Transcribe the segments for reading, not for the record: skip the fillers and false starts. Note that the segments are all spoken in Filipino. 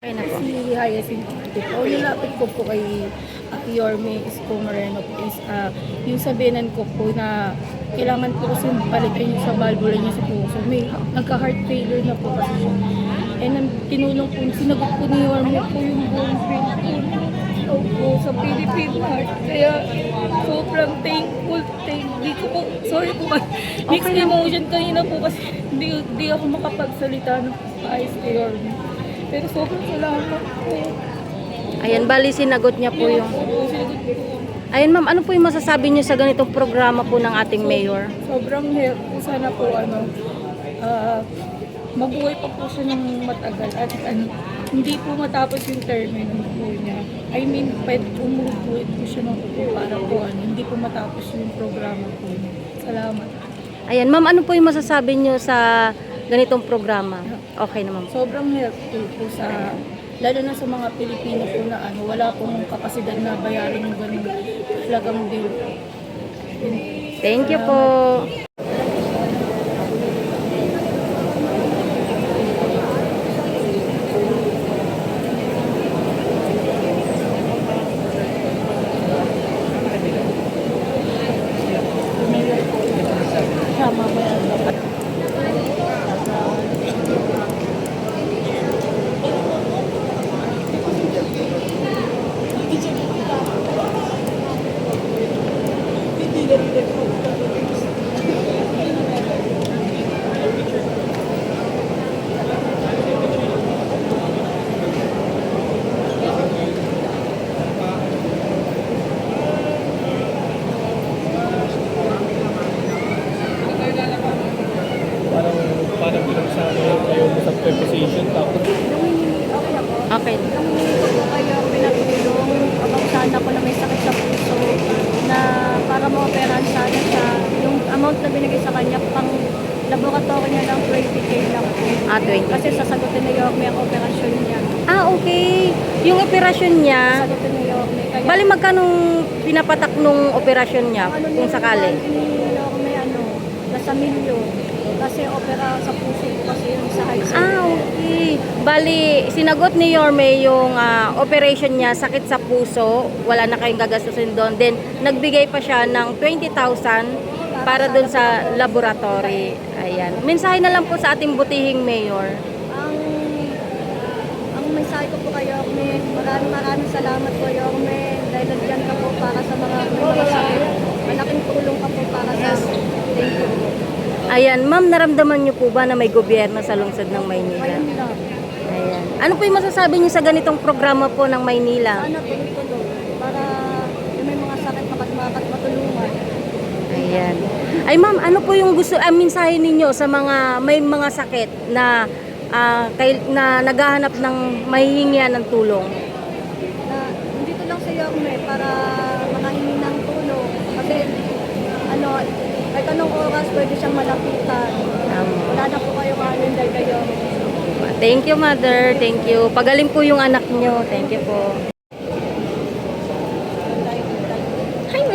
Okay na po. Si Hyacinth po, nilapit ko po kay Yorme Isko Moreno is yung sabihan ko po na kailangan po kasi palitan yung sa valvula niya sa puso. May nagka-heart failure na po kasi siya. And tinulong po, sinagot po ni Yorme po yung buong pain po sa Philippine Heart. Kaya sobrang thankful, di ko po, sorry po, mixed emotion kanina po kasi di ako makapagsalita ng ayos kay Yorme. Pero sobrang salamat po. Ayan, bali sinagot niya po yung... Ayan ma'am, ano po yung masasabi niyo sa ganitong programa po ng ating mayor? Sobrang help po. Sana po mabuhay pa po siya ng matagal at hindi po matapos yung termino po niya. I mean, pwede umubuhay po siya ng po para po hindi po matapos yung programa po niya. Salamat. Ayan ma'am, ano po yung masasabi niyo sa ganitong programa? Okay na ma'am. Sobrang helpful po sa, lalo na sa mga Pilipino po na wala pong kapasidad na bayaran yung ganung lagang bill. Thank you po. Siya mamaya. Parang pinagsama kayo sa preposition tapos Okay. Namingi ko po kayo pinatulong abang sana ko na may sakit sa puso na para ma-operahan sana siya. Yung amount na binigay sa kanya, pang laboratory niya lang 20K lang po. 20. Kasi sasagutin ni Yorme ang operasyon niya. Okay. Yung operasyon niya, Sasagutin ni Yorme. Kaya, bali magkanong pinapatak nung operasyon niya ang kung sakali? ni Yorme, nasa milyon. Kasi opera sa puso ko kasi yung sa high school. Okay. Bali, sinagot ni Yorme yung operation niya, sakit sa puso, wala na kayong gagastusin doon. Then, nagbigay pa siya ng 20,000 para doon sa laboratory. Ayan. Mensahe na lang po sa ating butihing mayor. Ang mensahe ko po kay Yorme, maraming salamat po Yorme dahil nandiyan ka po para sa mga sakit. Malaking tulong ka po para sa thank you po. Ayan, ma'am, naramdaman niyo po ba na may gobyerno sa lungsod ng Maynila? Ayun lang. Ayan. Ano po yung masasabi niyo sa ganitong programa po ng Maynila? Sana tuloy-tuloy para yung may mga sakit matulungan. Ayan. Ay ma'am, ano po yung gusto, mensahe ninyo sa mga may mga sakit na na naghahanap ng mahihingian ng tulong? Na dito lang sa Yorme para makahingi ng tulong. Kasi kahit anong oras pwede siyang malapitan. Wala na po kayo kanin dahil kayo. Thank you, mother. Thank you. Pagaling po yung anak nyo. Thank you po. Hi,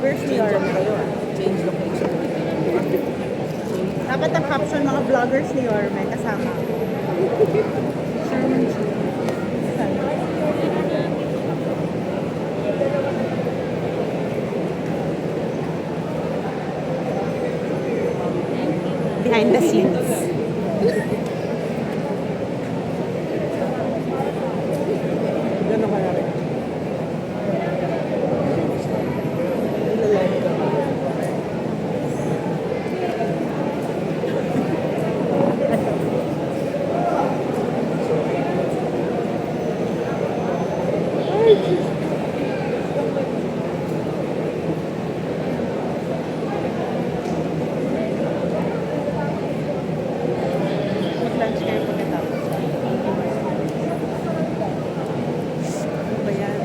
vloggers ni Yorme. Dapat ang caption mga vloggers ni Yorme kasama. Behind the scenes. Mag-lunch kayo pagkatapos. Ano ba yan?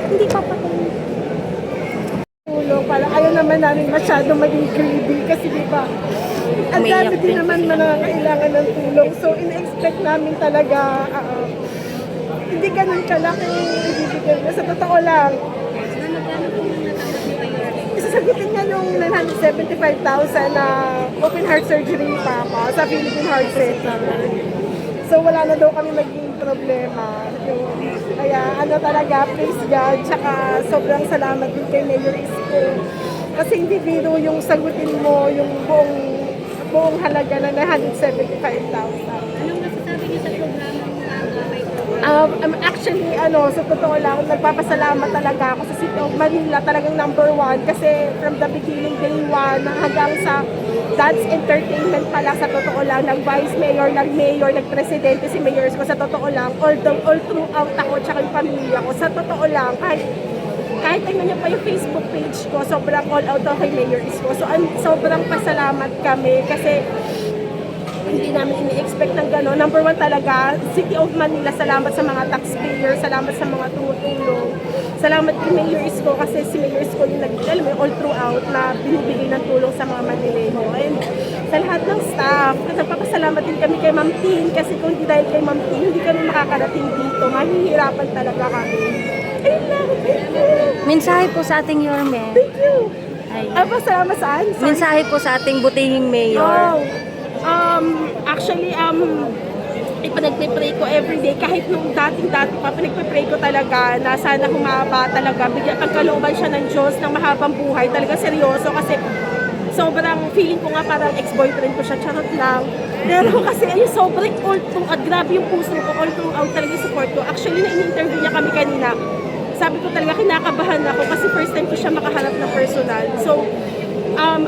Hindi pa patay. Tulong para ayaw naman namin masyado maging greedy kasi di ba ang Umiiyak dami din din naman sila. nangangailangan ng tulong, so in-expect namin talaga hindi ganun kalaki yung ibibigay na sa totoo lang. Isasagutin niya yung 975,000 na open heart surgery ni Papa sa Philippine Heart Center. So wala na daw kami maging problema. Kaya ano talaga, praise God, tsaka sobrang salamat din kay Mayor Isko. Kasi hindi biro yung sagutin mo yung buong halaga na 975,000. Anong masasabi niyo sa programa ng Actually, sa totoo lang, nagpapasalamat talaga ako sa City of Manila, talagang number one. Kasi from the beginning, day one, hanggang sa Dad's Entertainment pa lang, sa totoo lang, nag-vice mayor, nag-mayor, nag-presidente si Mayor ko, sa totoo lang, all throughout ako, tsaka yung pamilya ko, sa totoo lang, kahit tingnan niyo pa yung Facebook page ko, sobrang all out ako kay Mayor Isko. So, sobrang pasalamat kami kasi hindi namin ini-expect ng gano'n. Number one talaga, City of Manila, salamat sa mga taxpayer, salamat sa mga tumutulong. Salamat kay Mayor Isko kasi si Mayor Isko yung alam mo, all throughout na binibigay ng tulong sa mga Manileño. And sa lahat ng staff, nagpapasalamat din kami kay Ma'am Tin kasi kung hindi dahil kay Ma'am Tin, hindi kami makakarating dito. Mahihirapan talaga kami. Ayun lang, thank you. Mensahe po sa ating Yorme. Thank you. Ay. Pasalamat saan? Sorry. Mensahe po sa ating butihing mayor. Actually, ipanagpipray ko everyday, kahit nung dati pa, pinagpipray ko talaga na sana humaba talaga, bigyan pagkalooban siya ng Diyos ng mahabang buhay, talaga seryoso kasi sobrang feeling ko nga parang ex-boyfriend ko siya, charot lang. Pero kasi ayun, sobrang grabe yung puso ko, all throughout talaga yung support ko. Actually, na-interview niya kami kanina. Sabi ko talaga, kinakabahan ako kasi first time ko siya makaharap na personal. So, ang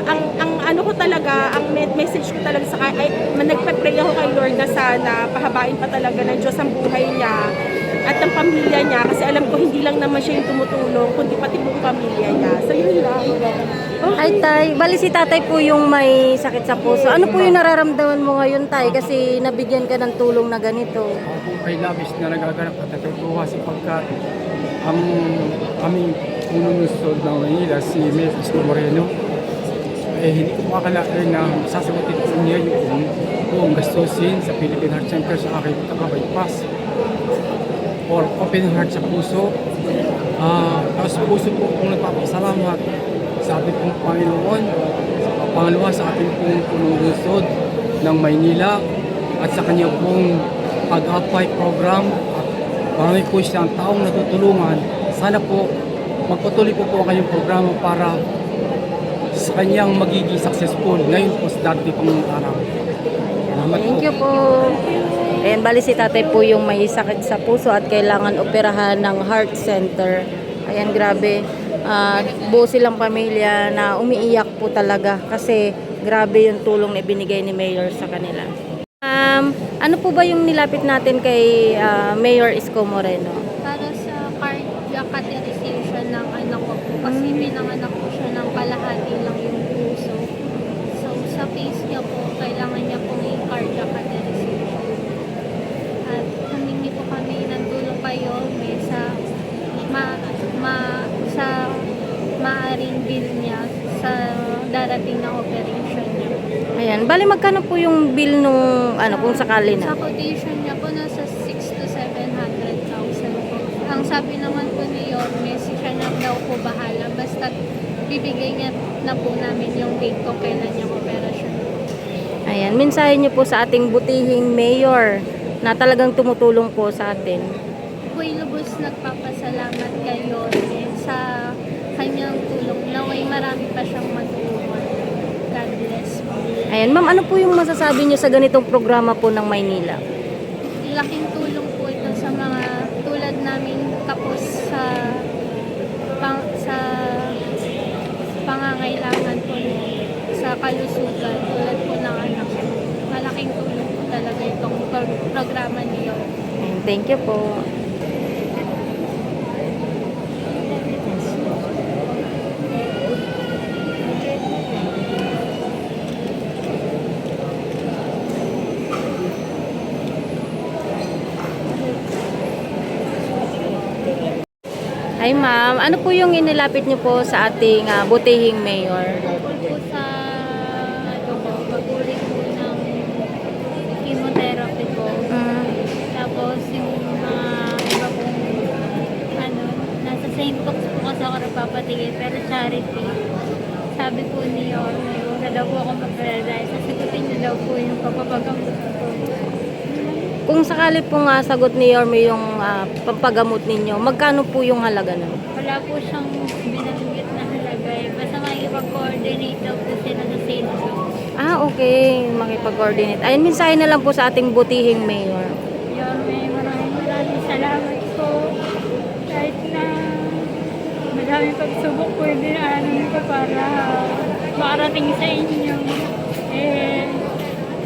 ano ko talaga, ang message ko talaga sa kanya, nagpe-pray ako kay Lord na sana pahabain pa talaga ng Diyos ang buhay niya at ang pamilya niya kasi alam ko hindi lang naman siya yung tumutulong kundi pati buong pamilya niya. So yun lang. Okay. Ay, Tay. Bali si tatay po yung may sakit sa puso. Ano po yung nararamdaman mo ngayon, Tay? Kasi nabigyan ka ng tulong na ganito. Ay labis na nagaganap at natutuwa sapagkat ang aming punong lungsod ng Manila, si Mayor Isko Moreno, hindi ko makakalain na sasagutin ko niya yung buong gastusin sa Philippine Heart Center sa aking taga-bypass or open heart sa puso. Tapos puso po kung nagpapasalamat sa ating pong Panginoon, pangalawa sa ating pong punong lungsod ng Maynila at sa kanya pong pag-apply program at marami po siyang taong natutulungan. Sana po magpatuloy po ang kanyang programa para sa kanyang magiging successful ngayon po sa dati pang araw. Salamat po. Thank you po. Ayan, bali si tatay po yung may sakit sa puso at kailangan operahan ng heart center. Ayan, grabe. Buo silang pamilya na umiiyak po talaga kasi grabe yung tulong na ibinigay ni Mayor sa kanila. Ano po ba yung nilapit natin kay Mayor Isko Moreno? Para sa cardiac catheterization ng anak ko po. Kasi pinanganak ko siya ng kalahati lang yung puso. So, sa case niya po, kailangan niya pong i-cardiac catheterization. At humingi po kami ng tulong kayo may sa maaring bill niya sa darating na operation niya. Ayan, bali magkano po yung bill nung kung sakali Sa na? quotation niya po, nasa 6 to 700,000 po. Ang sabi naman po ni Yorme, siya na daw po bahala. Basta bibigay niya na po namin yung date kung kailan yung operasyon. Ayan, mensahe niyo po sa ating butihing Mayor na talagang tumutulong po sa atin. Ako'y lubos nagpapasalamat kay Yorme sa kanyang tulong. Naway marami pa siyang matulungan. God bless po. Ayan, ma'am, ano po yung masasabi niyo sa ganitong programa po ng Maynila? Laking tulong po ito sa mga tulad namin kapos sa pangangailangan po sa kalusugan tulad po ng anak ko. Malaking tulong po talaga itong programa niyo. Ayan, thank you po. Hi ma'am, ano po yung inilapit niyo po sa ating butihing Mayor? Tungkol po sa pag-uri po ng chemotherapy po. Tapos yung mga iba pong nasa St. Luke's po kasi ako nagpapatigil pero charity. Sabi po ni Yorme, huwag na daw po ako mag-realize. Sasagutin niyo daw po yung papapagamot ko. Kung sakali po nga sagot ni Yorme yung pampagamot ninyo, magkano po yung halaga nun? Wala po siyang binanggit na halaga eh. Basta makikipag-coordinate daw po sila sa St. Luke's. Okay, makipag-coordinate. Ayun, mensahe na lang po sa ating butihing Mayor. Yorme, maraming salamat po. Kahit na madaming pagsubok po yung dinaanan ko para makarating sa inyo.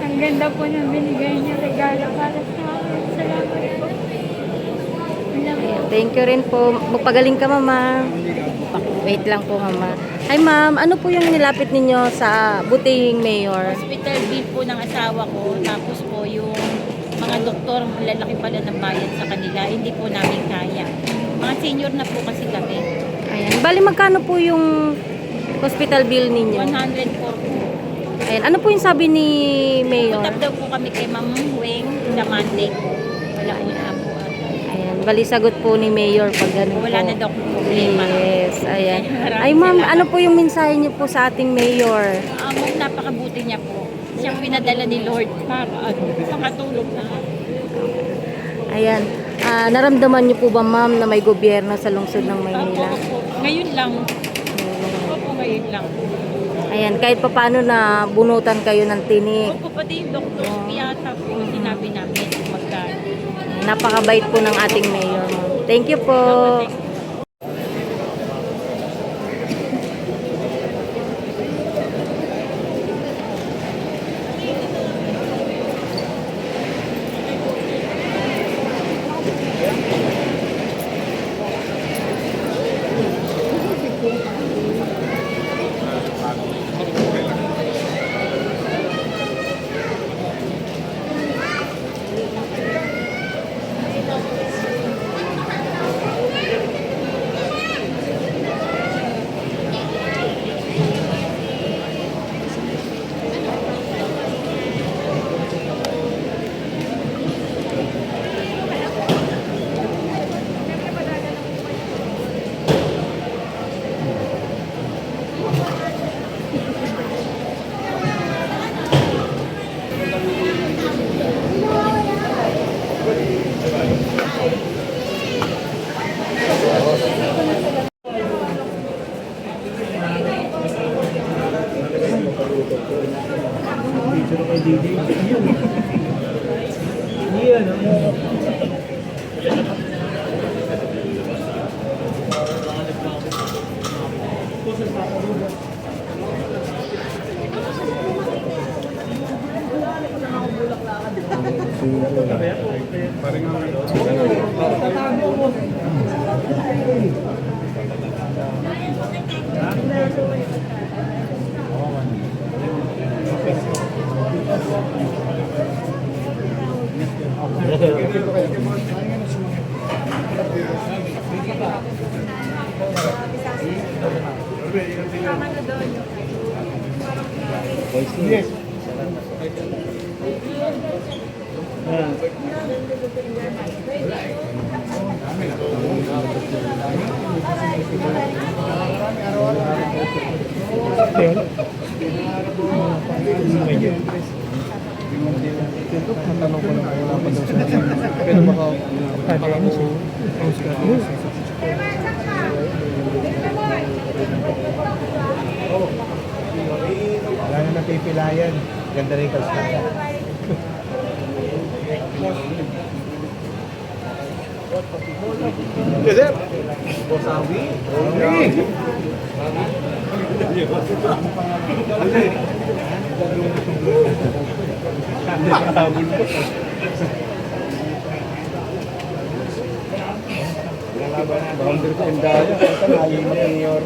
Ang ganda po ng binigay niyo regalo para sa akin. Salamat po. Thank you rin po. Magpagaling ka, mama. Wait lang po, mama. Hi, ma'am. Ano po yung nilapit ninyo sa butihing Mayor? Hospital bill po ng asawa ko, tapos po yung mga doktor, lalaki pala ng bayad sa kanila, hindi po namin kaya. Mga senior na po kasi kami. Ayan. Bali, magkano po yung hospital bill ninyo? 104 po. Ayan. Ano po yung sabi ni Mayor? Punta daw po kami kay Ma'am Weng sa Monday po. Wala po na po. Ayan. Bali, sagot po ni Mayor pag ganun Wala po. na daw po problema. Yes. Ayan. Maraming Ay, ma'am, salamat. ano po yung mensahe niyo po sa ating Mayor? Napakabuti niya po. Siyang pinadala ni Lord para makatulog na. Ayan. Naramdaman niyo po ba, ma'am, na may gobyerno sa lungsod ng Maynila? Opo. Ngayon lang. Opo, ngayon lang. Ayan, kahit papaano na bunutan kayo ng tinik. Opo, pati yung doktor, piyata po, sinabi namin magkano. Napakabait po ng ating mayor, ma'am. Thank you po. Yes. Matanong ko lang kung wala pa daw siya. Pero baka ano siya. Wala na napipilayan. Ganda rin kalsada. Yes, sir. Bosawi. Boundary ko yung daya. Ito na, ayaw mo yung